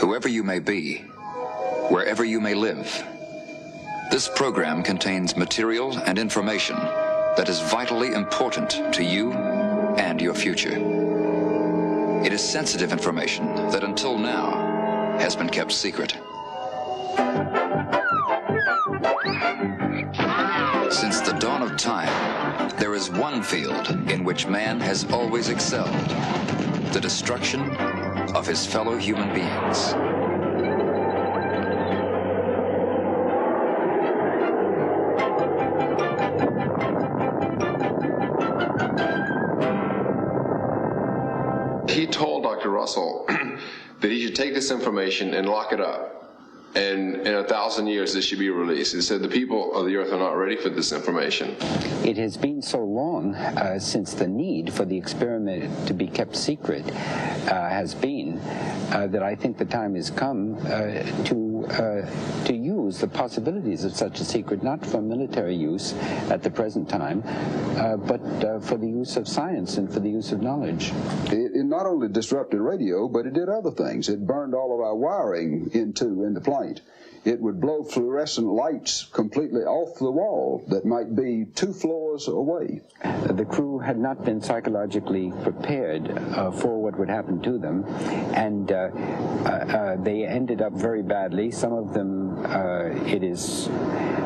whoever you may be, wherever you may live. This program contains material and information that is vitally important to you and your future. It is sensitive information that until now has been kept secret. Since the dawn of time, there is one field in which man has always excelled: the destruction of his fellow human beings. He told Dr. Russell that he should take this information and lock it up. And in 1,000 years, this should be released. He said the people of the earth are not ready for this information. It has been so long since the need for the experiment to be kept secret has been that I think the time has come to use the possibilities of such a secret, not for military use at the present time, but for the use of science and for the use of knowledge. It not only disrupted radio, but it did other things. It burned all of our wiring into the plane. It would blow fluorescent lights completely off the wall that might be 2 floors away. The crew had not been psychologically prepared for what would happen to them, and they ended up very badly. Some of them,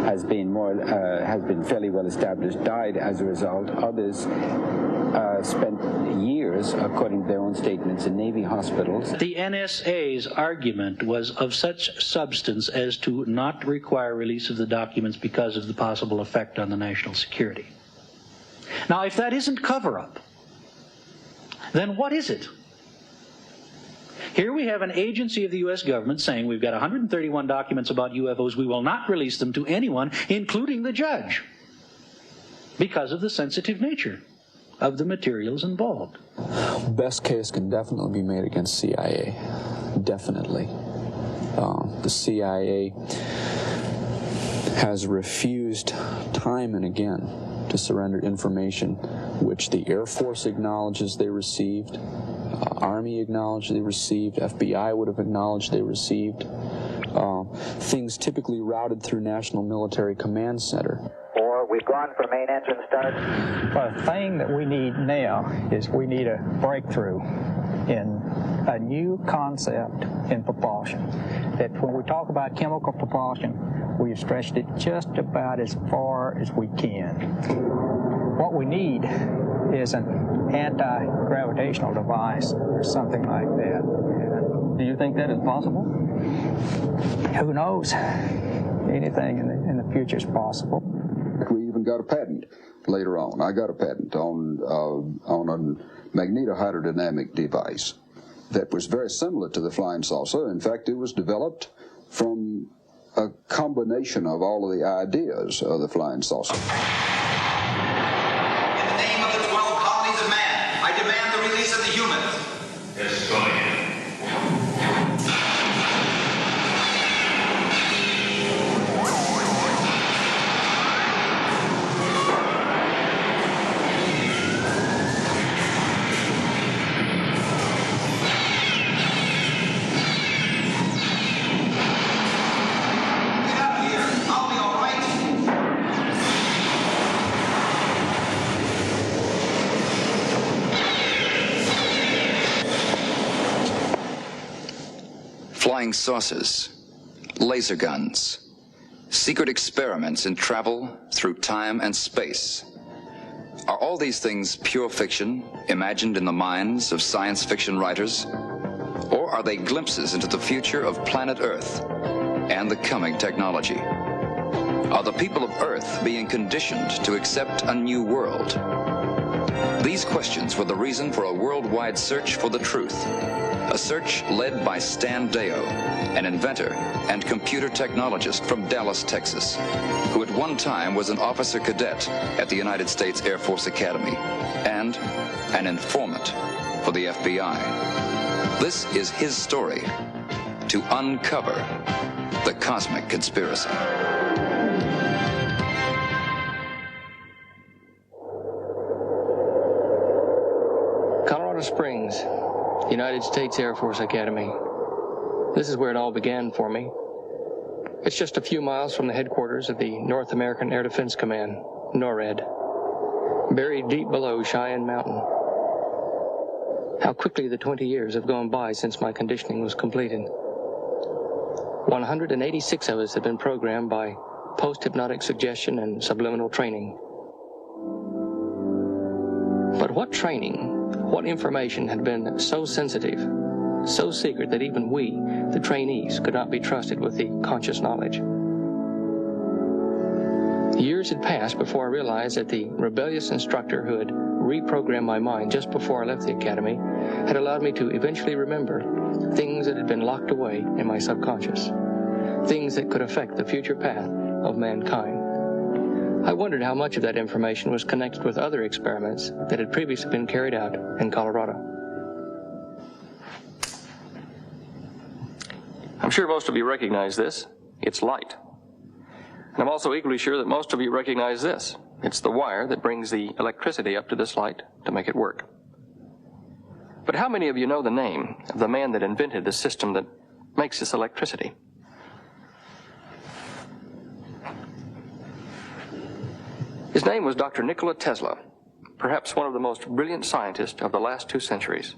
has been fairly well established, died as a result. Others spent years, according to their own statements, in Navy hospitals. The NSA's argument was of such substance as to not require release of the documents because of the possible effect on the national security. Now, if that isn't cover-up, then what is it? Here we have an agency of the U.S. government saying we've got 131 documents about UFOs. We will not release them to anyone, including the judge, because of the sensitive nature of the materials involved. Best case can definitely be made against CIA. Definitely. The CIA has refused time and again to surrender information which the Air Force acknowledges they received, Army acknowledged they received, FBI would have acknowledged they received, things typically routed through National Military Command Center. We've gone for main engine start. The thing that we need now is we need a breakthrough in a new concept in propulsion. That when we talk about chemical propulsion, we've stretched it just about as far as we can. What we need is an anti-gravitational device or something like that. Do you think that is possible? Who knows? Anything in the future is possible. We even got a patent later on. I got a patent on a magnetohydrodynamic device that was very similar to the flying saucer. In fact, it was developed from a combination of all of the ideas of the flying saucer. In the name of the 12 colonies of man, I demand the release of the humans. Yes, go ahead. Flying saucers, laser guns, secret experiments in travel through time and space. Are all these things pure fiction, imagined in the minds of science fiction writers? Or are they glimpses into the future of planet Earth and the coming technology? Are the people of Earth being conditioned to accept a new world? These questions were the reason for a worldwide search for the truth. A search led by Stan Deyo, an inventor and computer technologist from Dallas, Texas, who at one time was an officer cadet at the United States Air Force Academy and an informant for the FBI. This is his story to uncover the cosmic conspiracy. Colorado Springs, United States Air Force Academy. This is where it all began for me. It's just a few miles from the headquarters of the North American Air Defense Command, NORAD, buried deep below Cheyenne Mountain. How quickly the 20 years have gone by since my conditioning was completed. 186 of us have been programmed by post-hypnotic suggestion and subliminal training. But what training, what information had been so sensitive, so secret that even we, the trainees, could not be trusted with the conscious knowledge? Years had passed before I realized that the rebellious instructor who had reprogrammed my mind just before I left the academy had allowed me to eventually remember things that had been locked away in my subconscious, things that could affect the future path of mankind. I wondered how much of that information was connected with other experiments that had previously been carried out in Colorado. I'm sure most of you recognize this. It's light. And I'm also equally sure that most of you recognize this. It's the wire that brings the electricity up to this light to make it work. But how many of you know the name of the man that invented the system that makes this electricity? His name was Dr. Nikola Tesla, perhaps one of the most brilliant scientists of the last 2 centuries.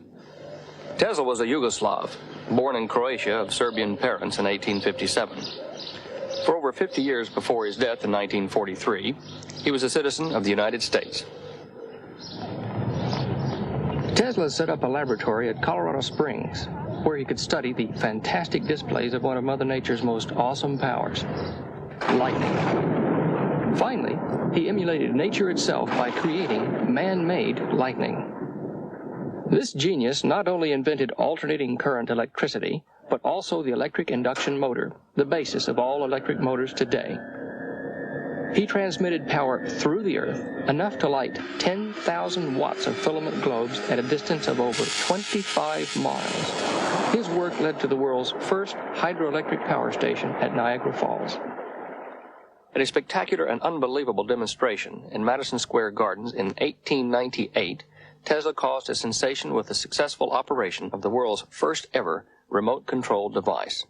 Tesla was a Yugoslav, born in Croatia of Serbian parents in 1857. For over 50 years before his death in 1943, he was a citizen of the United States. Tesla set up a laboratory at Colorado Springs, where he could study the fantastic displays of one of Mother Nature's most awesome powers, lightning. Finally, he emulated nature itself by creating man-made lightning. This genius not only invented alternating current electricity, but also the electric induction motor, the basis of all electric motors today. He transmitted power through the earth, enough to light 10,000 watts of filament globes at a distance of over 25 miles. His work led to the world's first hydroelectric power station at Niagara Falls. At a spectacular and unbelievable demonstration in Madison Square Gardens in 1898, Tesla caused a sensation with the successful operation of the world's first ever remote-controlled device.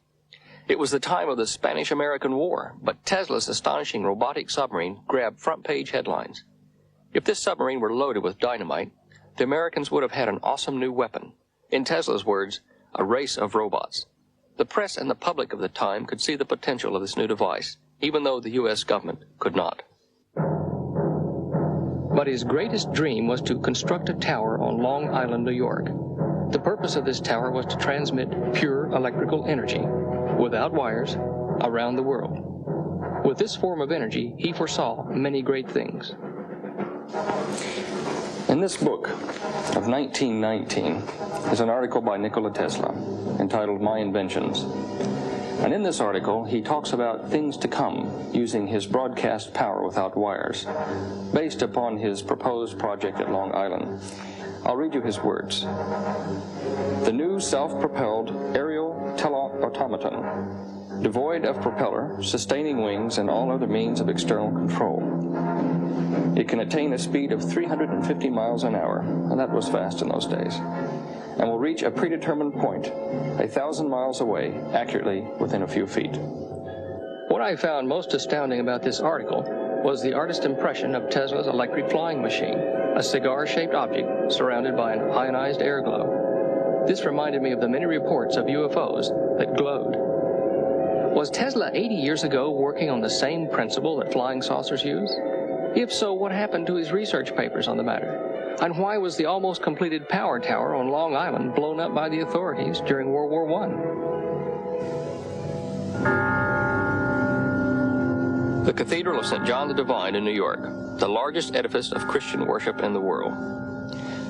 It was the time of the Spanish-American War, but Tesla's astonishing robotic submarine grabbed front-page headlines. If this submarine were loaded with dynamite, the Americans would have had an awesome new weapon. In Tesla's words, a race of robots. The press and the public of the time could see the potential of this new device, even though the U.S. government could not. But his greatest dream was to construct a tower on Long Island, New York. The purpose of this tower was to transmit pure electrical energy, without wires, around the world. With this form of energy, he foresaw many great things. In this book of 1919 is an article by Nikola Tesla entitled My Inventions. And in this article, he talks about things to come using his broadcast power without wires, based upon his proposed project at Long Island. I'll read you his words. The new self-propelled aerial teleautomaton, devoid of propeller, sustaining wings, and all other means of external control. It can attain a speed of 350 miles an hour, and that was fast in those days, and will reach a predetermined point 1,000 miles away, accurately within a few feet. What I found most astounding about this article was the artist's impression of Tesla's electric flying machine, a cigar-shaped object surrounded by an ionized air glow. This reminded me of the many reports of UFOs that glowed. Was Tesla 80 years ago working on the same principle that flying saucers use? If so, what happened to his research papers on the matter? And why was the almost completed power tower on Long Island blown up by the authorities during World War I? The Cathedral of St. John the Divine in New York, the largest edifice of Christian worship in the world.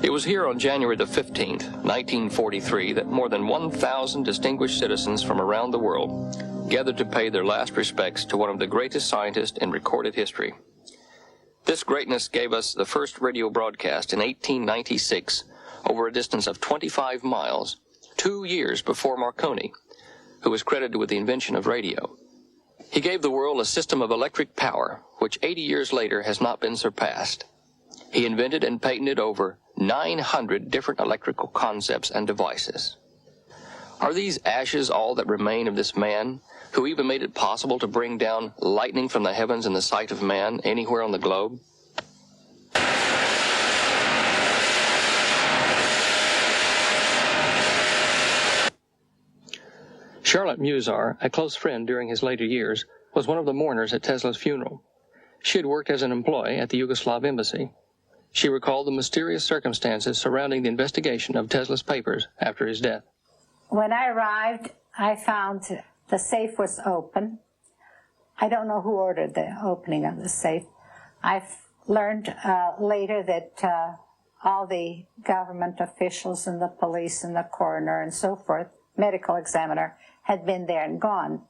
It was here on January the 15th, 1943, that more than 1,000 distinguished citizens from around the world gathered to pay their last respects to one of the greatest scientists in recorded history. This greatness gave us the first radio broadcast in 1896 over a distance of 25 miles, 2 years before Marconi, who was credited with the invention of radio. He gave the world a system of electric power, which 80 years later has not been surpassed. He invented and patented over 900 different electrical concepts and devices. Are these ashes all that remain of this man, who even made it possible to bring down lightning from the heavens in the sight of man anywhere on the globe? Charlotte Muzar, a close friend during his later years, was one of the mourners at Tesla's funeral. She had worked as an employee at the Yugoslav embassy. She recalled the mysterious circumstances surrounding the investigation of Tesla's papers after his death. When I arrived, I found the safe was open. I don't know who ordered the opening of the safe. I've learned later that all the government officials and the police and the coroner and so forth, medical examiner, had been there and gone.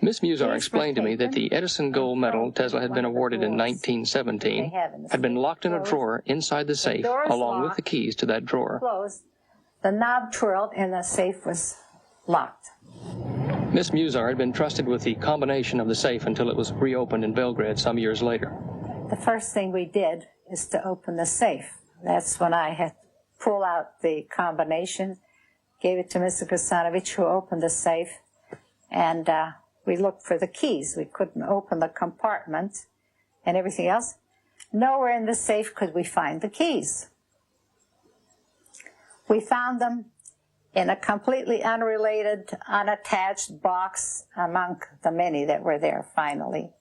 Miss Muzar explained to me that the Edison Gold Medal Tesla had been awarded in 1917 had been locked in a drawer inside the safe, along with the keys to that drawer. Closed. The knob twirled and the safe was locked. Miss Muzar had been trusted with the combination of the safe until it was reopened in Belgrade some years later. The first thing we did is to open the safe. That's when I had pulled out the combination, gave it to Mr. Krasanovic, who opened the safe, and we looked for the keys. We couldn't open the compartment and everything else. Nowhere in the safe could we find the keys. We found them in a completely unrelated, unattached box among the many that were there finally.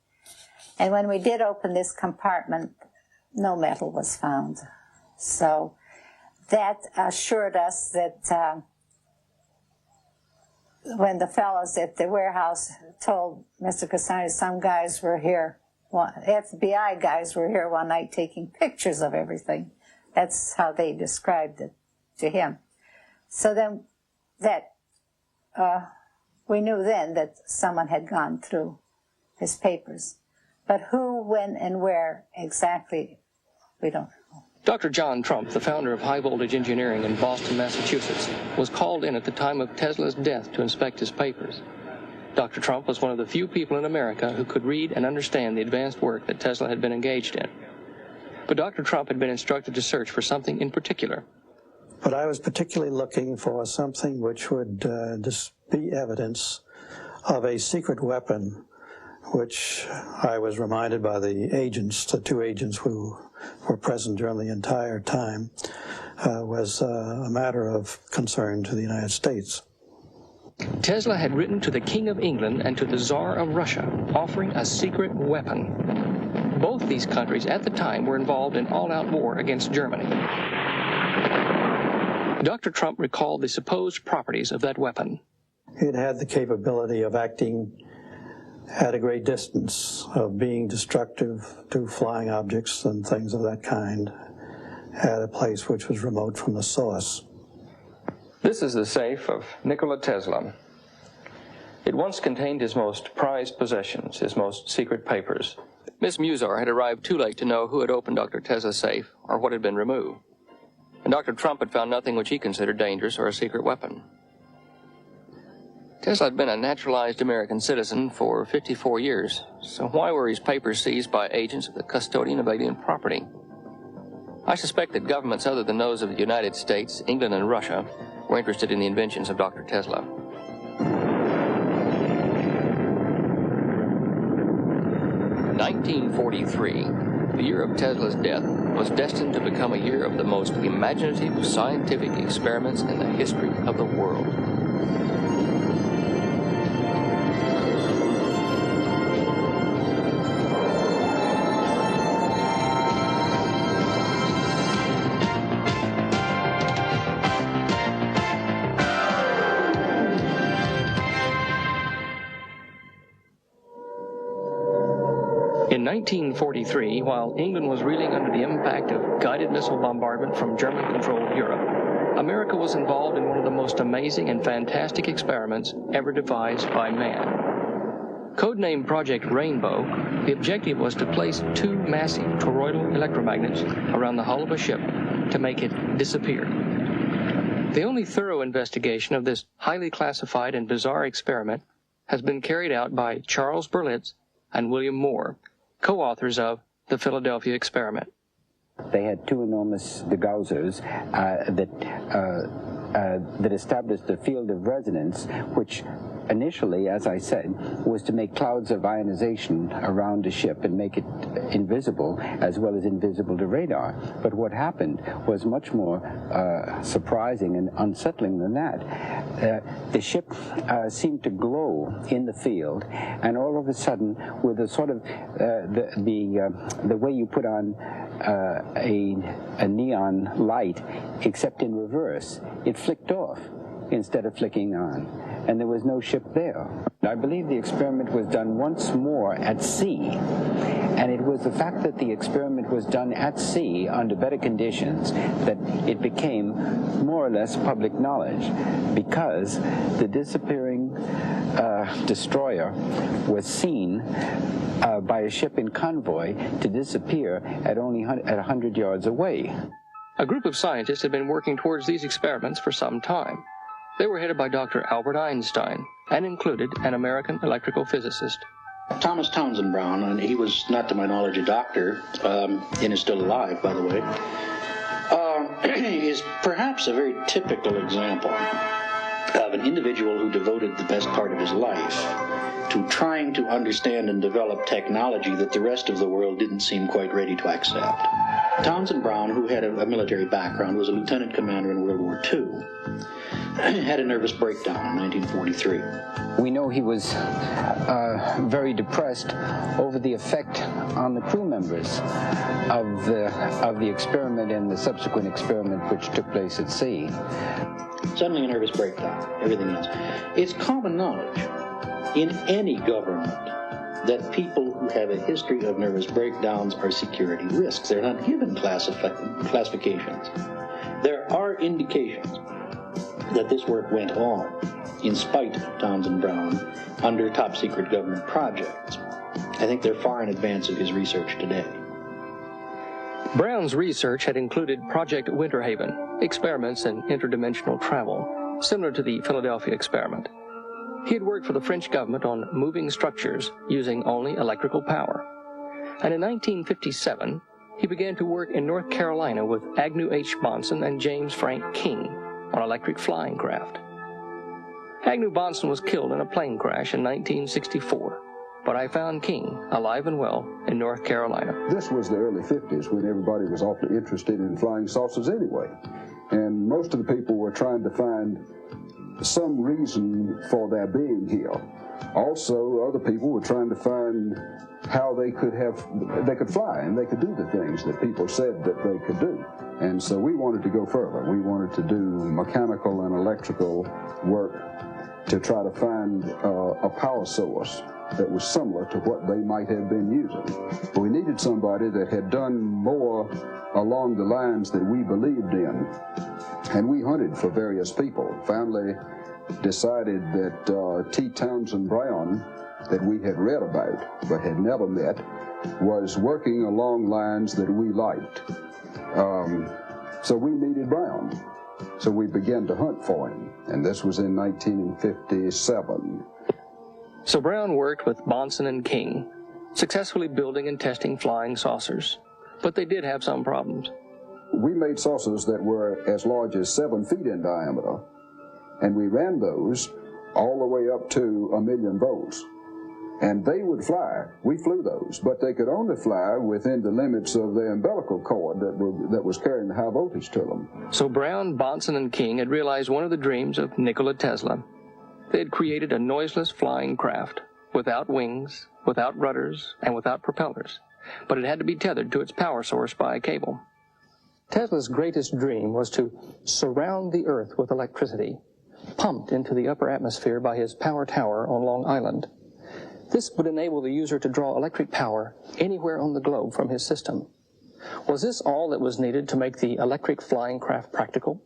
And when we did open this compartment, no metal was found. So that assured us that when the fellows at the warehouse told Mr. Cassani some guys were here, FBI guys were here one night taking pictures of everything. That's how they described it to him. So then we knew then that someone had gone through his papers. But who, when, and where exactly, we don't know. Dr. John Trump, the founder of High Voltage Engineering in Boston, Massachusetts, was called in at the time of Tesla's death to inspect his papers. Dr. Trump was one of the few people in America who could read and understand the advanced work that Tesla had been engaged in. But Dr. Trump had been instructed to search for something in particular. But I was particularly looking for something which would be evidence of a secret weapon, which I was reminded by the agents, the two agents who were present during the entire time, was a matter of concern to the United States. Tesla had written to the King of England and to the Tsar of Russia, offering a secret weapon. Both these countries at the time were involved in all-out war against Germany. Dr. Trump recalled the supposed properties of that weapon. It had the capability of acting at a great distance, of being destructive to flying objects and things of that kind at a place which was remote from the source. This is the safe of Nikola Tesla. It once contained his most prized possessions, his most secret papers. Miss Muzar had arrived too late to know who had opened Dr. Tesla's safe or what had been removed. And Dr. Trump had found nothing which he considered dangerous or a secret weapon. Tesla had been a naturalized American citizen for 54 years, so why were his papers seized by agents of the custodian of alien property? I suspect that governments other than those of the United States, England, and Russia were interested in the inventions of Dr. Tesla. In 1943, the year of Tesla's death, was destined to become a year of the most imaginative scientific experiments in the history of the world. In 1943, while England was reeling under the impact of guided missile bombardment from German-controlled Europe, America was involved in one of the most amazing and fantastic experiments ever devised by man. Codenamed Project Rainbow, the objective was to place two massive toroidal electromagnets around the hull of a ship to make it disappear. The only thorough investigation of this highly classified and bizarre experiment has been carried out by Charles Berlitz and William Moore, co-authors of The Philadelphia Experiment. They had two enormous degaussers that that established the field of resonance, which initially, as I said, was to make clouds of ionization around a ship and make it invisible as well as invisible to radar. But what happened was much more surprising and unsettling than that. The ship seemed to glow in the field, and all of a sudden, with a sort of the way you put on a neon light, except in reverse, it flicked off instead of flicking on, and there was no ship there. I believe the experiment was done once more at sea, and it was the fact that the experiment was done at sea under better conditions that it became more or less public knowledge, because the disappearing destroyer was seen by a ship in convoy to disappear at only 100 yards away. A group of scientists had been working towards these experiments for some time. They were headed by Dr. Albert Einstein and included an American electrical physicist. Thomas Townsend Brown, and he was not to my knowledge a doctor, and is still alive, by the way, is perhaps a very typical example of an individual who devoted the best part of his life to trying to understand and develop technology that the rest of the world didn't seem quite ready to accept. Townsend Brown, who had a military background, was a lieutenant commander in World War II, had a nervous breakdown in 1943. We know he was very depressed over the effect on the crew members of the experiment and the subsequent experiment which took place at sea. Suddenly a nervous breakdown, everything else. It's common knowledge in any government that people who have a history of nervous breakdowns are security risks. They're not given classifications. There are indications that this work went on in spite of Townsend Brown under top-secret government projects. I think they're far in advance of his research today. Brown's research had included Project Winterhaven, experiments in interdimensional travel, similar to the Philadelphia experiment. He had worked for the French government on moving structures using only electrical power. And in 1957, he began to work in North Carolina with Agnew H. Bahnson and James Frank King on electric flying craft. Agnew Bahnson was killed in a plane crash in 1964, but I found King alive and well in North Carolina. This was the early 50s when everybody was awfully interested in flying saucers anyway. And most of the people were trying to find some reason for their being here. Also, other people were trying to find how they could fly and they could do the things that people said that they could do. And so we wanted to go further. We wanted to do mechanical and electrical work to try to find a power source that was similar to what they might have been using. We needed somebody that had done more along the lines that we believed in. And we hunted for various people. Finally decided that T. Townsend Brown, that we had read about but had never met, was working along lines that we liked. So we needed Brown. So we began to hunt for him, and this was in 1957. So Brown worked with Bahnson and King, successfully building and testing flying saucers. But they did have some problems. We made saucers that were as large as 7 feet in diameter, and we ran those all the way up to 1 million volts. And they would fly. We flew those, but they could only fly within the limits of the umbilical cord that was carrying the high voltage to them. So Brown, Bahnson, and King had realized one of the dreams of Nikola Tesla. They had created a noiseless flying craft, without wings, without rudders, and without propellers. But it had to be tethered to its power source by a cable. Tesla's greatest dream was to surround the Earth with electricity, pumped into the upper atmosphere by his power tower on Long Island. This would enable the user to draw electric power anywhere on the globe from his system. Was this all that was needed to make the electric flying craft practical?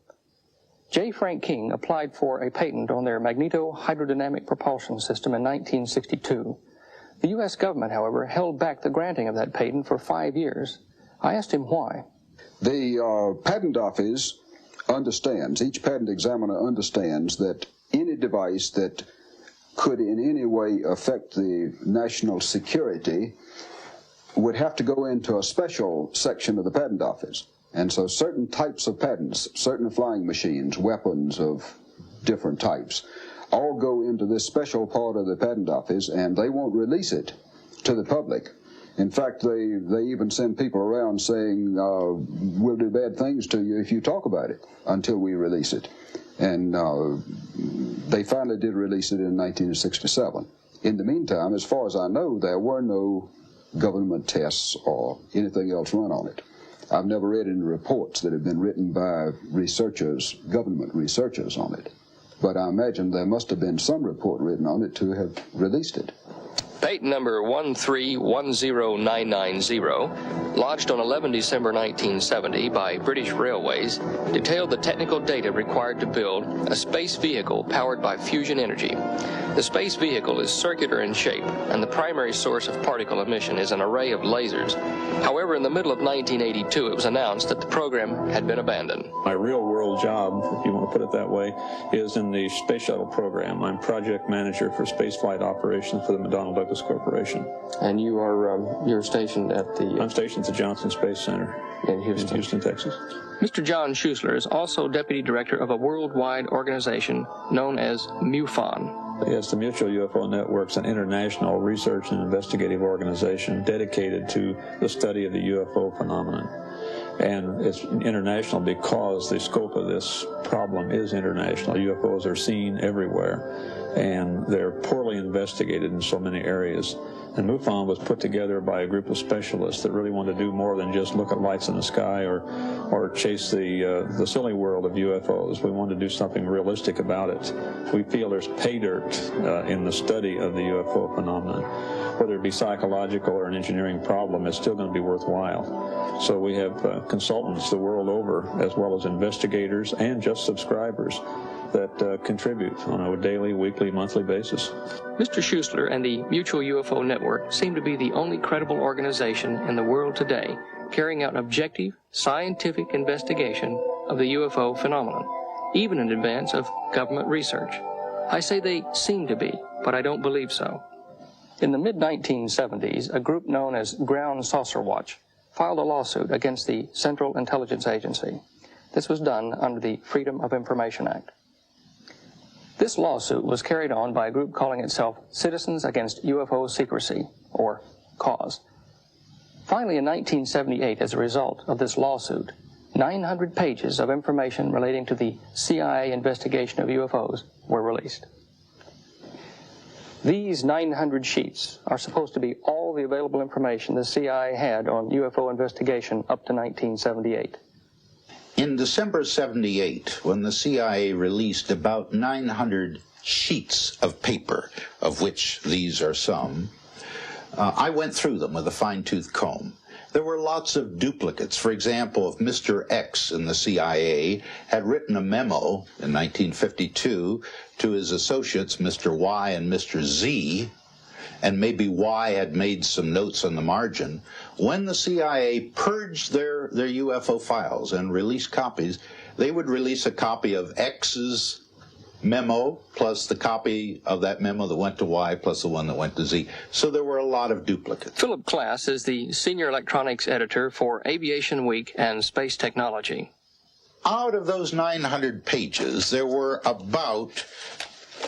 J. Frank King applied for a patent on their magneto-hydrodynamic propulsion system in 1962. The U.S. government, however, held back the granting of that patent for 5 years. I asked him why. The patent office understands, each patent examiner understands that any device that could in any way affect the national security would have to go into a special section of the patent office. And so certain types of patents, certain flying machines, weapons of different types, all go into this special part of the patent office, and they won't release it to the public. In fact, they even send people around saying, we'll do bad things to you if you talk about it until we release it. And they finally did release it in 1967. In the meantime, as far as I know, there were no government tests or anything else run on it. I've never read any reports that have been written by researchers, government researchers on it. But I imagine there must have been some report written on it to have released it. Patent number 1310990, lodged on 11 December 1970 by British Railways, detailed the technical data required to build a space vehicle powered by fusion energy. The space vehicle is circular in shape, and the primary source of particle emission is an array of lasers. However, in the middle of 1982, it was announced that the program had been abandoned. My real-world job, if you want to put it that way, is in the space shuttle program. I'm project manager for spaceflight operations for the McDonnell Douglas Corporation. And you are you're stationed at the... I'm stationed at the Johnson Space Center in Houston, Texas. Mr. John Schuessler is also deputy director of a worldwide organization known as MUFON. Yes, the Mutual UFO Network is an international research and investigative organization dedicated to the study of the UFO phenomenon. And it's international because the scope of this problem is international. UFOs are seen everywhere, and they're poorly investigated in so many areas. And MUFON was put together by a group of specialists that really wanted to do more than just look at lights in the sky or chase the silly world of UFOs. We wanted to do something realistic about it. We feel there's pay dirt in the study of the UFO phenomenon. Whether it be psychological or an engineering problem, it's still going to be worthwhile. So we have consultants the world over, as well as investigators and just subscribers that contribute on a daily, weekly, monthly basis. Mr. Schuessler and the Mutual UFO Network seem to be the only credible organization in the world today carrying out objective, scientific investigation of the UFO phenomenon, even in advance of government research. I say they seem to be, but I don't believe so. In the mid-1970s, a group known as Ground Saucer Watch filed a lawsuit against the Central Intelligence Agency. This was done under the Freedom of Information Act. This lawsuit was carried on by a group calling itself Citizens Against UFO Secrecy, or CAUSE. Finally, in 1978, as a result of this lawsuit, 900 pages of information relating to the CIA investigation of UFOs were released. These 900 sheets are supposed to be all the available information the CIA had on UFO investigation up to 1978. In December 78, when the CIA released about 900 sheets of paper, of which these are some, I went through them with a fine-tooth comb. There were lots of duplicates. For example, if Mr. X in the CIA had written a memo in 1952 to his associates, Mr. Y and Mr. Z, and maybe Y had made some notes on the margin, when the CIA purged their UFO files and released copies, they would release a copy of X's memo plus the copy of that memo that went to Y plus the one that went to Z. So there were a lot of duplicates. Philip Klass is the senior electronics editor for Aviation Week and Space Technology. Out of those 900 pages, there were about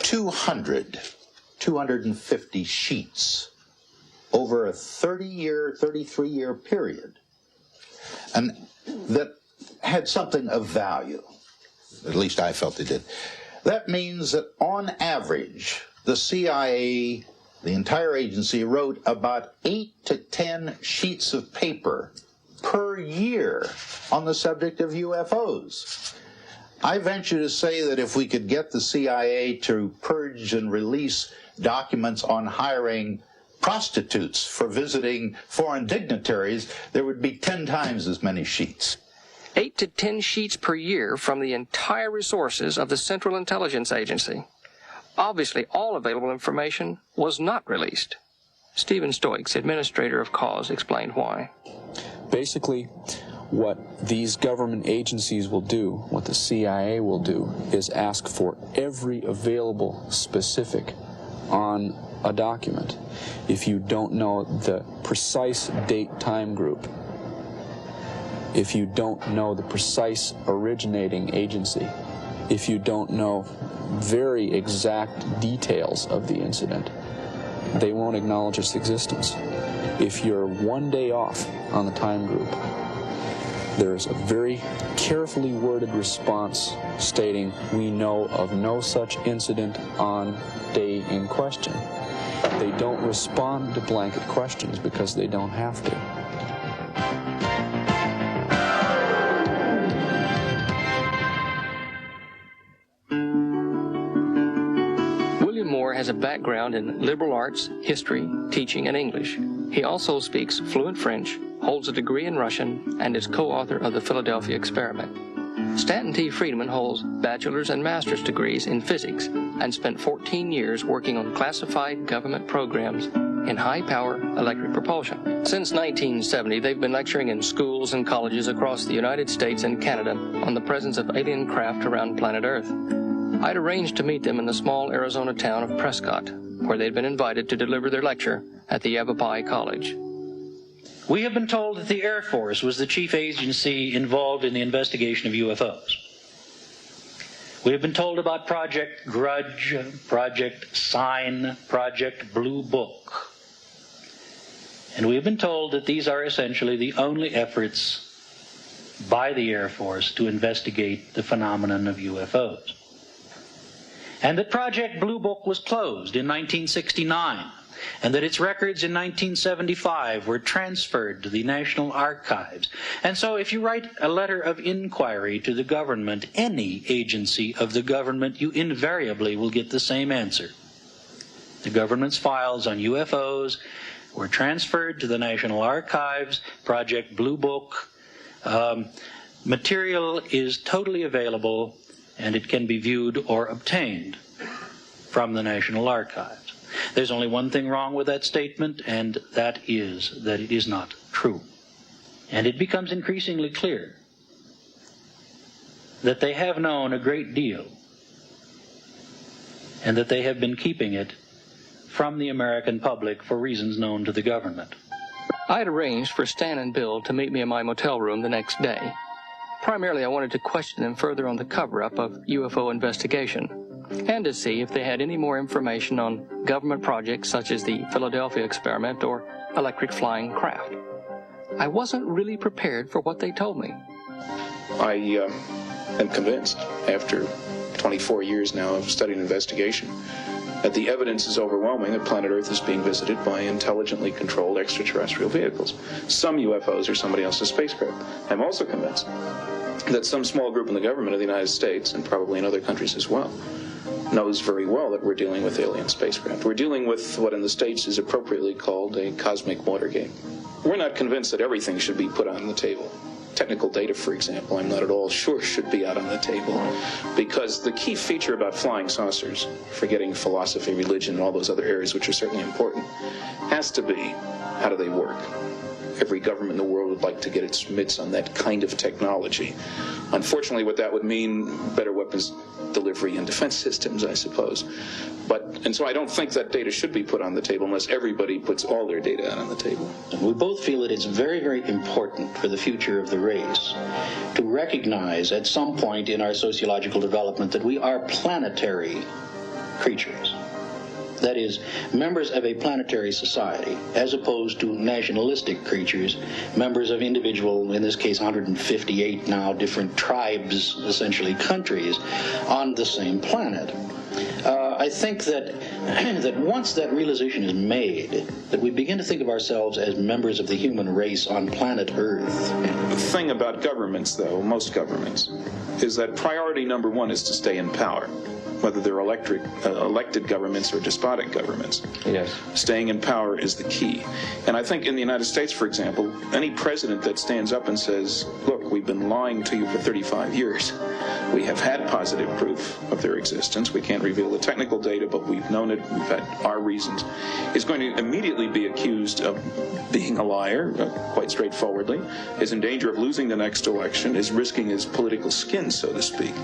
250 sheets over a 33-year period, and that had something of value. At least I felt it did. That means that on average, the CIA, the entire agency, wrote about 8 to 10 sheets of paper per year on the subject of UFOs. I venture to say that if we could get the CIA to purge and release documents on hiring prostitutes for visiting foreign dignitaries, there would be 10 times as many sheets. 8 to 10 sheets per year from the entire resources of the Central Intelligence Agency. Obviously, all available information was not released. Stephen Stoikes, administrator of CAUSE, explained why. Basically, what these government agencies will do, what the CIA will do, is ask for every available specific on a document. If you don't know the precise date time group, if you don't know the precise originating agency, if you don't know very exact details of the incident, they won't acknowledge its existence. If you're one day off on the time group, there's a very carefully worded response stating, we know of no such incident on day in question. They don't respond to blanket questions because they don't have to. Has a background in liberal arts, history, teaching, and English. He also speaks fluent French, holds a degree in Russian, and is co-author of the Philadelphia Experiment. Stanton T. Friedman holds bachelor's and master's degrees in physics and spent 14 years working on classified government programs in high-power electric propulsion. Since 1970, they've been lecturing in schools and colleges across the United States and Canada on the presence of alien craft around planet Earth. I'd arranged to meet them in the small Arizona town of Prescott, where they'd been invited to deliver their lecture at the Yavapai College. We have been told that the Air Force was the chief agency involved in the investigation of UFOs. We have been told about Project Grudge, Project Sign, Project Blue Book. And we have been told that these are essentially the only efforts by the Air Force to investigate the phenomenon of UFOs. And that Project Blue Book was closed in 1969, and that its records in 1975 were transferred to the National Archives. And so if you write a letter of inquiry to the government, any agency of the government, you invariably will get the same answer. The government's files on UFOs were transferred to the National Archives. Project Blue Book material is totally available, and it can be viewed or obtained from the National Archives. There's only one thing wrong with that statement, and that is that it is not true. And it becomes increasingly clear that they have known a great deal, and that they have been keeping it from the American public for reasons known to the government. I had arranged for Stan and Bill to meet me in my motel room the next day. Primarily, I wanted to question them further on the cover-up of UFO investigation, and to see if they had any more information on government projects such as the Philadelphia Experiment or electric flying craft. I wasn't really prepared for what they told me. I am convinced, after 24 years now of studying investigation, that the evidence is overwhelming that planet Earth is being visited by intelligently controlled extraterrestrial vehicles. Some UFOs are somebody else's spacecraft. I'm also convinced that some small group in the government of the United States, and probably in other countries as well, knows very well that we're dealing with alien spacecraft. We're dealing with what in the States is appropriately called a cosmic Watergate. We're not convinced that everything should be put on the table. Technical data, for example, I'm not at all sure should be out on the table, because the key feature about flying saucers, forgetting philosophy, religion, and all those other areas which are certainly important, has to be, how do they work? Every government in the world would like to get its mitts on that kind of technology. Unfortunately, what that would mean, better weapons delivery and defense systems, I suppose. And so I don't think that data should be put on the table unless everybody puts all their data out on the table. We both feel that it's very, very important for the future of the race to recognize at some point in our sociological development that we are planetary creatures. That is, members of a planetary society, as opposed to nationalistic creatures, members of individual, in this case 158 now different tribes, essentially countries, on the same planet. I think that once that realization is made, that we begin to think of ourselves as members of the human race on planet Earth. The thing about governments, though, most governments, is that priority number one is to stay in power, whether they're elected governments or despotic governments. Yes. Staying in power is the key. And I think in the United States, for example, any president that stands up and says, look, we've been lying to you for 35 years, We have had positive proof of their existence. We can't reveal the technical data, but we've known it. We've had our reasons. Is going to immediately be accused of being a liar, quite straightforwardly, is in danger of losing the next election, is risking his political skin, so to speak.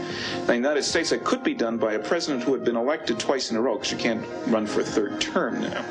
In the United States, that could be done by a president who had been elected twice in a row, because you can't run for a third term now.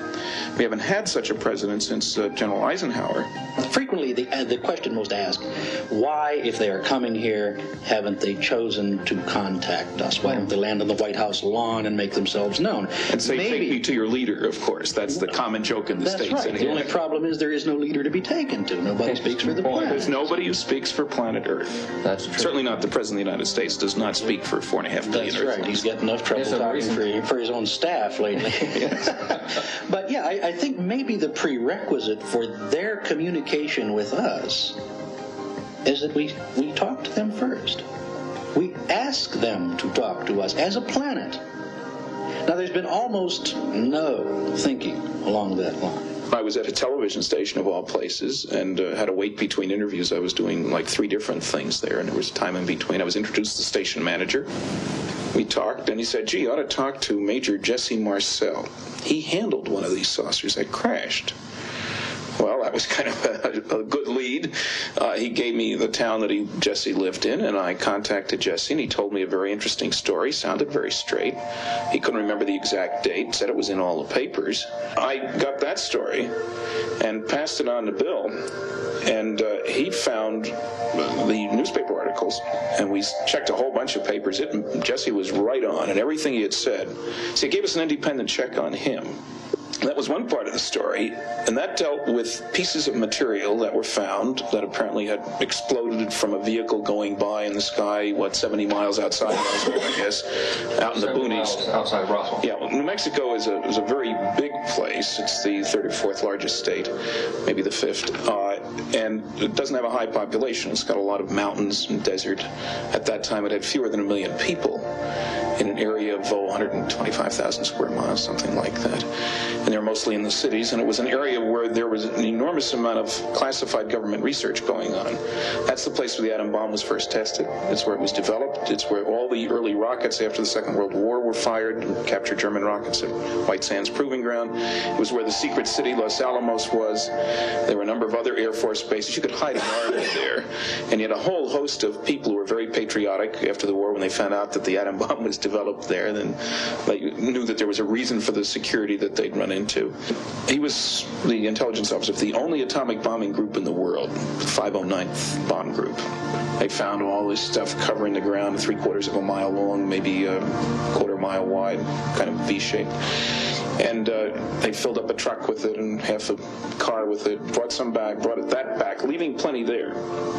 We haven't had such a president since General Eisenhower. Frequently, the question most asked, why, if they are coming here, haven't they chosen to contact us? Why don't they land on the White House lawn and make themselves known? And say, take me to your leader, of course. That's the common joke in the States. That's right. The only problem is there is no leader to be taken to. Nobody speaks for the planet. There's nobody who speaks for planet Earth. That's true. Certainly not the President of the United States does not speak for 4.5 billion That's right. He's got enough trouble talking for his own staff lately. But yeah, I think maybe the prerequisite for their communication with us is that we talk to them first. We ask them to talk to us as a planet. Now, there's been almost no thinking along that line. I was at a television station of all places and had to wait between interviews. I was doing like 3 different things there, and there was time in between. I was introduced to the station manager. We talked, and he said, gee, you ought to talk to Major Jesse Marcel. He handled one of these saucers that crashed. Well, that was kind of a good lead. He gave me the town that Jesse lived in, and I contacted Jesse, and he told me a very interesting story. Sounded very straight. He couldn't remember the exact date, said it was in all the papers. I got that story and passed it on to Bill, and he found the newspaper articles, and we checked a whole bunch of papers. Jesse was right on, and everything he had said. So he gave us an independent check on him. That was one part of the story, and that dealt with pieces of material that were found that apparently had exploded from a vehicle going by in the sky, 70 miles outside Roswell, I guess, out in the boonies. Outside Roswell. Yeah, well, New Mexico is a very big place. It's the 34th largest state, maybe the 5th, and it doesn't have a high population. It's got a lot of mountains and desert. At that time, it had fewer than 1 million people in an area of 125,000 square miles, something like that. And they're mostly in the cities, and it was an area where there was an enormous amount of classified government research going on. That's the place where the atom bomb was first tested. It's where it was developed. It's where all the early rockets after the Second World War were fired, and captured German rockets at White Sands Proving Ground. It was where the secret city Los Alamos was. There were a number of other Air Force bases. You could hide an army there. And you had a whole host of people who were very patriotic after the war when they found out that the atom bomb was developed there. Then they knew that there was a reason for the security that they'd run into. He was the intelligence officer of the only atomic bombing group in the world, the 509th bomb group. They found all this stuff covering the ground, 3/4 of a mile long, maybe a 1/4 mile wide, kind of V-shaped. And they filled up a truck with it and half a car with it, brought that back, leaving plenty there,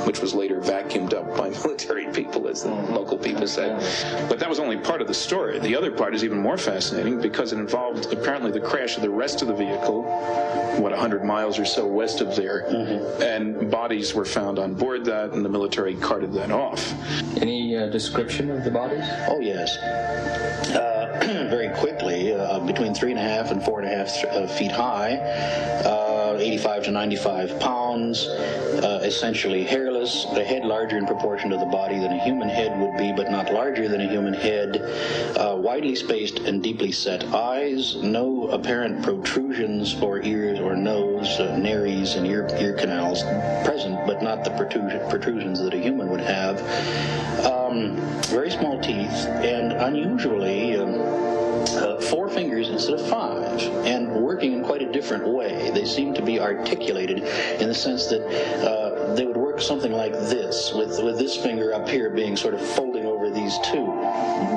which was later vacuumed up by military people, as the local people said. But that was only part of the story. The other part is even more fascinating because it involved apparently the crash of the rest of the vehicle, 100 miles or so west of there, and bodies were found on board that, and the military carted that off. Any description of the bodies? Oh, yes. Very quickly, between 3.5 and 4.5 feet high, 85 to 95 pounds, essentially hairless, the head larger in proportion to the body than a human head would be, but not larger than a human head, widely spaced and deeply set eyes, no apparent protrusions for ears or nose, nares and ear canals present, but not the protrusions that a human would have. Very small teeth, and unusually 4 fingers instead of 5, and working in quite a different way. They seem to be articulated in the sense that they would work something like this, with this finger up here being sort of folding over these 2,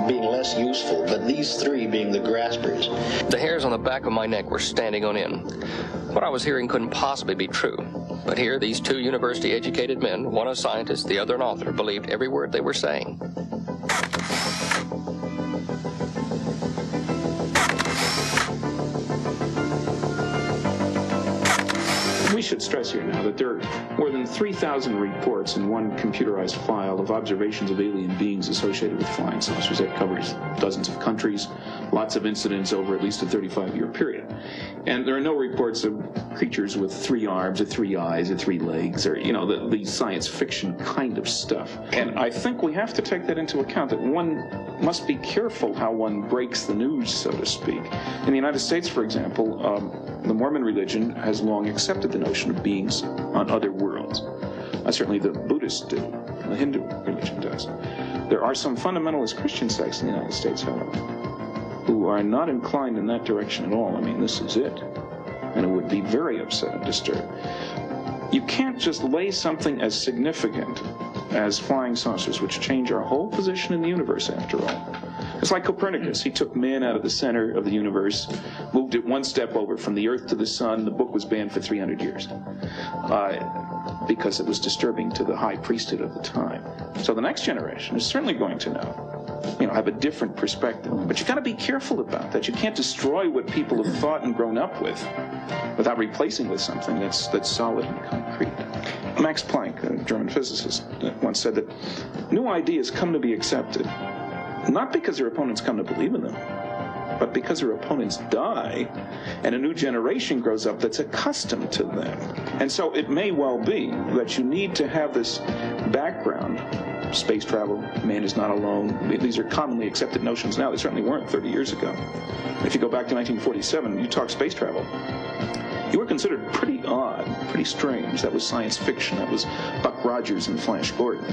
being less useful, but these 3 being the graspers. The hairs on the back of my neck were standing on end. What I was hearing couldn't possibly be true. But here, these 2 university-educated men, one a scientist, the other an author, believed every word they were saying. We should stress here now that there are more than 3,000 reports in one computerized file of observations of alien beings associated with flying saucers. That covers dozens of countries, lots of incidents over at least a 35-year period. And there are no reports of creatures with 3 arms or 3 eyes or 3 legs or, you know, the science fiction kind of stuff. And I think we have to take that into account, that one must be careful how one breaks the news, so to speak. In the United States, for example, the Mormon religion has long accepted the notion of beings on other worlds. Certainly the Buddhists do, and the Hindu religion does. There are some fundamentalist Christian sects in the United States, however, who are not inclined in that direction at all. I mean, this is it. And it would be very upset and disturbed. You can't just lay something as significant as flying saucers, which change our whole position in the universe, after all. It's like Copernicus. He took man out of the center of the universe, moved it one step over from the Earth to the sun. The book was banned for 300 years because it was disturbing to the high priesthood of the time. So the next generation is certainly going to know, you know, have a different perspective. But you've got to be careful about that. You can't destroy what people have thought and grown up with without replacing with something that's solid and concrete. Max Planck, a German physicist, once said that new ideas come to be accepted not because their opponents come to believe in them, but because their opponents die and a new generation grows up that's accustomed to them. And so it may well be that you need to have this background. Space travel, man is not alone. These are commonly accepted notions now. They certainly weren't 30 years ago. If you go back to 1947, you talk space travel, you were considered pretty odd, pretty strange. That was science fiction. That was Buck Rogers and Flash Gordon.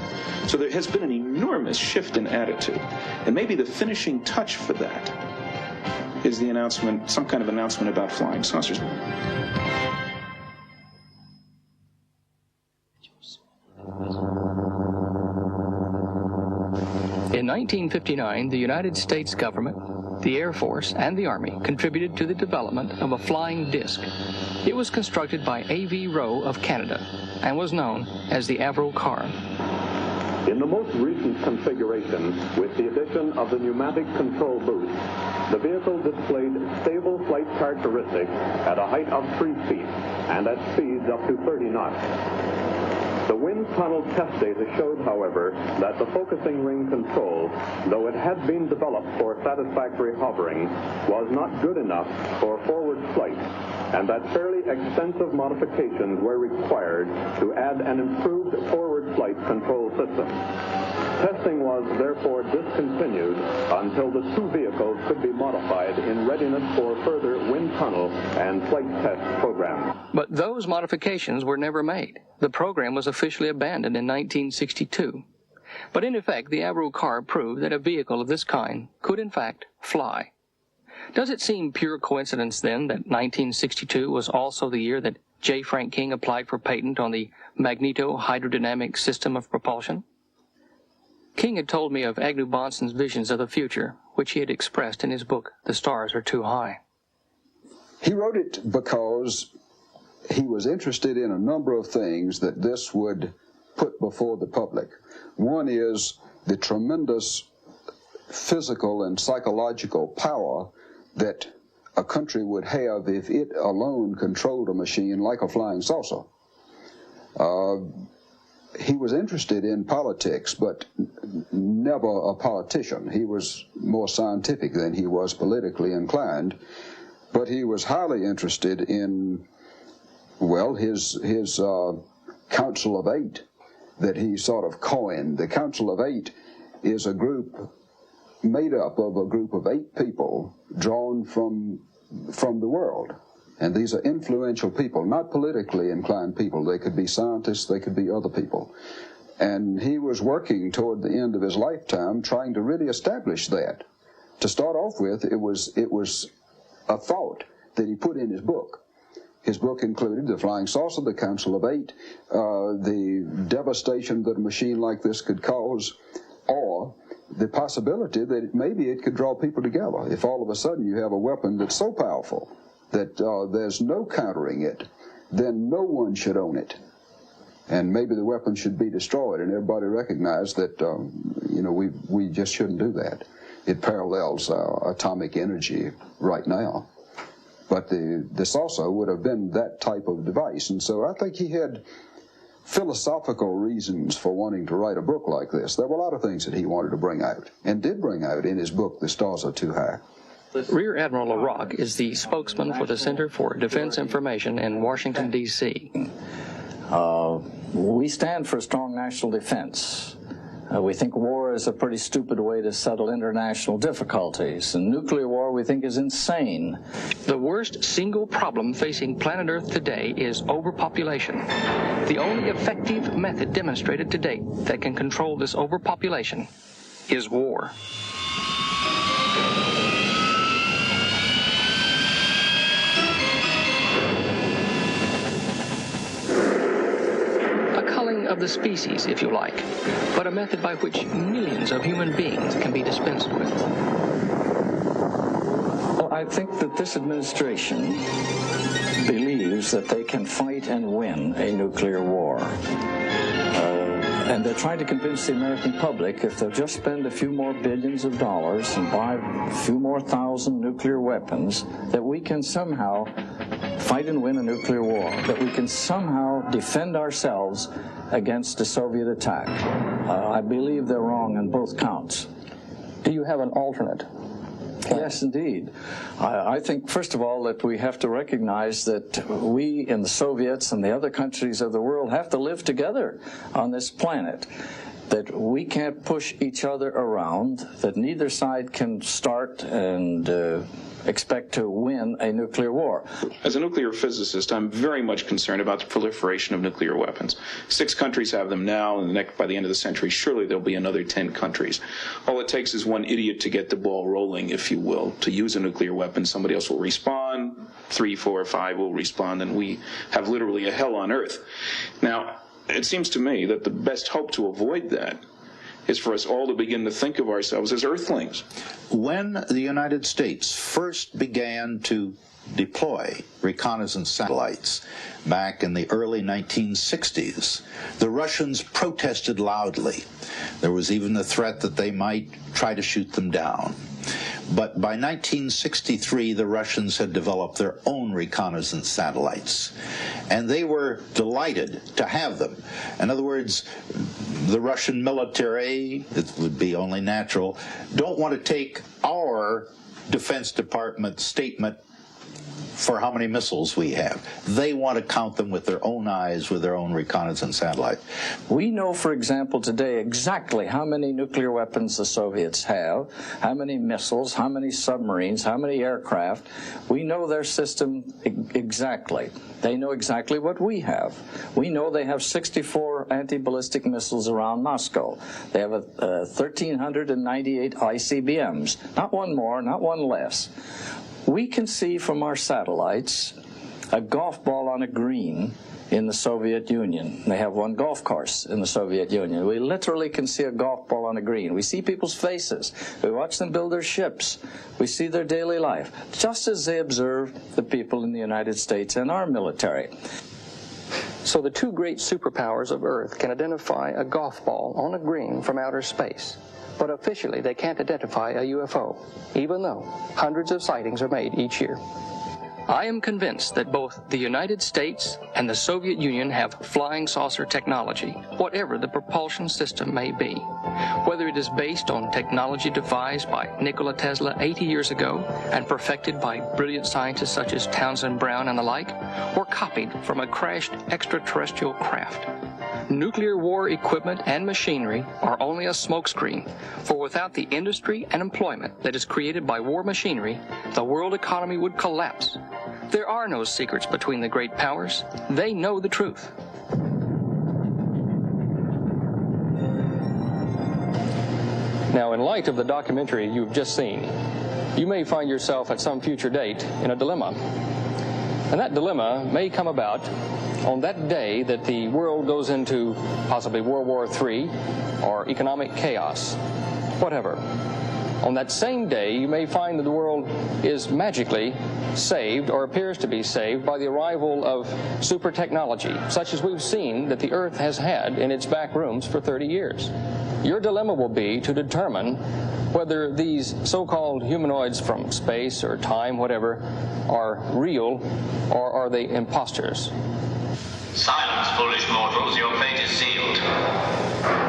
So there has been an enormous shift in attitude. And maybe the finishing touch for that is the announcement, some kind of announcement about flying saucers. In 1959, the United States government, the Air Force, and the Army contributed to the development of a flying disc. It was constructed by A.V. Rowe of Canada and was known as the Avro car. In the most recent configuration, with the addition of the pneumatic control booth, the vehicle displayed stable flight characteristics at a height of 3 feet and at speeds up to 30 knots. The wind tunnel test data showed, however, that the focusing ring control, though it had been developed for satisfactory hovering, was not good enough for forward flight, and that fairly extensive modifications were required to add an improved forward flight control system. Testing was therefore discontinued until the 2 vehicles could be modified in readiness for further wind tunnel and flight test programs. But those modifications were never made. The program was officially abandoned in 1962. But in effect, the Avro car proved that a vehicle of this kind could in fact fly. Does it seem pure coincidence then that 1962 was also the year that J. Frank King applied for patent on the magneto-hydrodynamic system of propulsion? King had told me of Agnew Bahnsen's visions of the future, which he had expressed in his book, The Stars Are Too High. He wrote it because he was interested in a number of things that this would put before the public. One is the tremendous physical and psychological power that a country would have if it alone controlled a machine like a flying saucer. He was interested in politics, but never a politician. He was more scientific than he was politically inclined, but he was highly interested in, well, his Council of Eight that he sort of coined. The Council of Eight is a group made up of a group of 8 people drawn from the world. And these are influential people, not politically inclined people. They could be scientists, they could be other people. And he was working toward the end of his lifetime trying to really establish that. To start off with, it was a thought that he put in his book. His book included the flying saucer, the Council of Eight, the devastation that a machine like this could cause, or the possibility that maybe it could draw people together. If all of a sudden you have a weapon that's so powerful that there's no countering it, then no one should own it. And maybe the weapon should be destroyed, and everybody recognized that, we just shouldn't do that. It parallels atomic energy right now. But this also would have been that type of device. And so I think he had philosophical reasons for wanting to write a book like this. There were a lot of things that he wanted to bring out, and did bring out in his book, The Stars Are Too High. Rear Admiral Rocque is the spokesman for the Center for Defense Information in Washington, D.C. We stand for strong national defense. We think war is a pretty stupid way to settle international difficulties, and nuclear war we think is insane. The worst single problem facing planet Earth today is overpopulation. The only effective method demonstrated to date that can control this overpopulation is war. Of the species, if you like, but a method by which millions of human beings can be dispensed with. Well, I think that this administration believes that they can fight and win a nuclear war. And they're trying to convince the American public if they'll just spend a few more billions of dollars and buy a few more thousand nuclear weapons, that we can somehow fight and win a nuclear war, that we can somehow defend ourselves against a Soviet attack. I believe they're wrong on both counts. Do you have an alternate? Yes, indeed. I think, first of all, that we have to recognize that we in the Soviets and the other countries of the world have to live together on this planet, that we can't push each other around, that neither side can start and expect to win a nuclear war. As a nuclear physicist, I'm very much concerned about the proliferation of nuclear weapons. 6 countries have them now, and by the end of the century, surely there'll be another 10 countries. All it takes is one idiot to get the ball rolling, if you will, to use a nuclear weapon. Somebody else will respond, 3, 4, 5 will respond, and we have literally a hell on earth. Now, it seems to me that the best hope to avoid that is for us all to begin to think of ourselves as earthlings. When the United States first began to deploy reconnaissance satellites back in the early 1960s, the Russians protested loudly. There was even the threat that they might try to shoot them down. But by 1963, the Russians had developed their own reconnaissance satellites, and they were delighted to have them. In other words, the Russian military, it would be only natural, don't want to take our Defense Department statement for how many missiles we have. They want to count them with their own eyes, with their own reconnaissance satellite. We know, for example, today exactly how many nuclear weapons the Soviets have, how many missiles, how many submarines, how many aircraft. We know their system exactly. They know exactly what we have. We know they have 64 anti-ballistic missiles around Moscow. They have 1,398 ICBMs. Not one more, not one less. We can see from our satellites a golf ball on a green in the Soviet Union. They have one golf course in the Soviet Union. We literally can see a golf ball on a green. We see people's faces. We watch them build their ships. We see their daily life, just as they observe the people in the United States and our military. So the 2 great superpowers of Earth can identify a golf ball on a green from outer space. But officially, they can't identify a UFO, even though hundreds of sightings are made each year. I am convinced that both the United States and the Soviet Union have flying saucer technology, whatever the propulsion system may be. Whether it is based on technology devised by Nikola Tesla 80 years ago and perfected by brilliant scientists such as Townsend, Brown, and the like, or copied from a crashed extraterrestrial craft. Nuclear war equipment and machinery are only a smokescreen, for without the industry and employment that is created by war machinery, the world economy would collapse. There are no secrets between the great powers. They know the truth. Now, in light of the documentary you've just seen, you may find yourself at some future date in a dilemma. And that dilemma may come about on that day that the world goes into possibly World War III or economic chaos, whatever. On that same day, you may find that the world is magically saved or appears to be saved by the arrival of super technology, such as we've seen that the Earth has had in its back rooms for 30 years. Your dilemma will be to determine whether these so-called humanoids from space or time, whatever, are real or are they imposters? Silence, foolish mortals, your fate is sealed.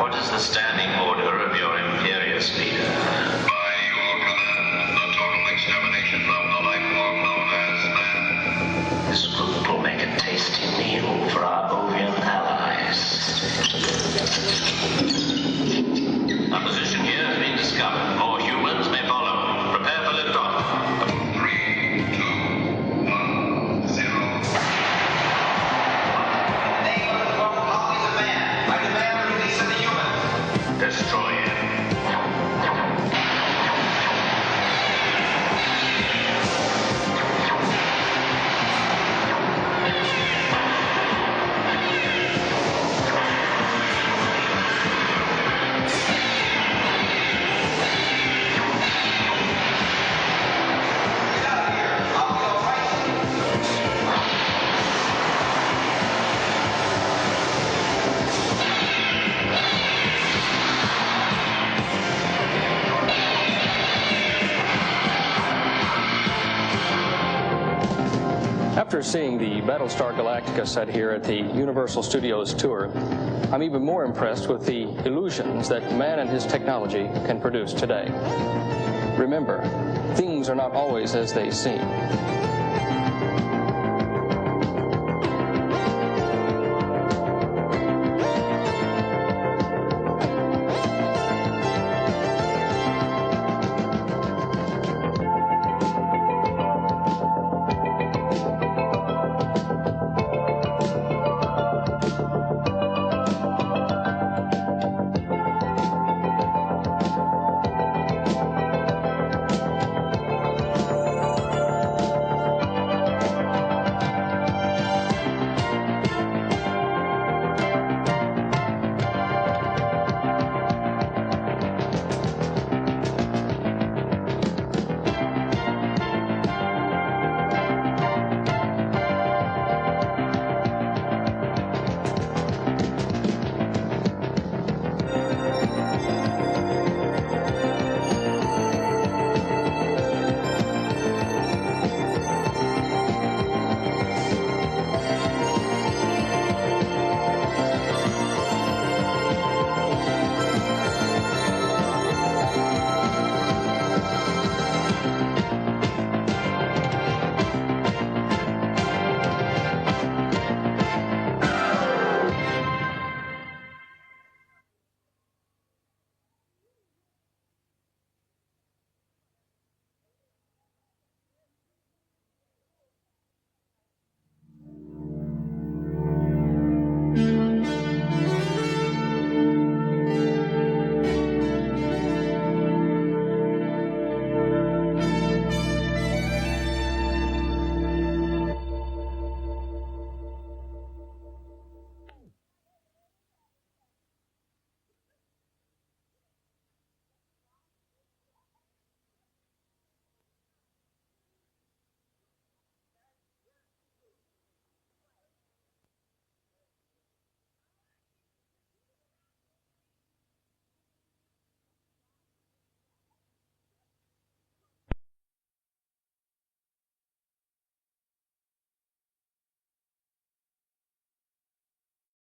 What is the standing order of your imperious leader? By your command, the total extermination of the life form known as man. This group will make a tasty meal for our Ovian allies. A position here has been discovered. More humans may follow. Prepare for liftoff. 3, 2, 1, 0. Name of the former colonies of man. I demand the release of the human. Destroy it. After seeing the Battlestar Galactica set here at the Universal Studios tour, I'm even more impressed with the illusions that man and his technology can produce today. Remember, things are not always as they seem.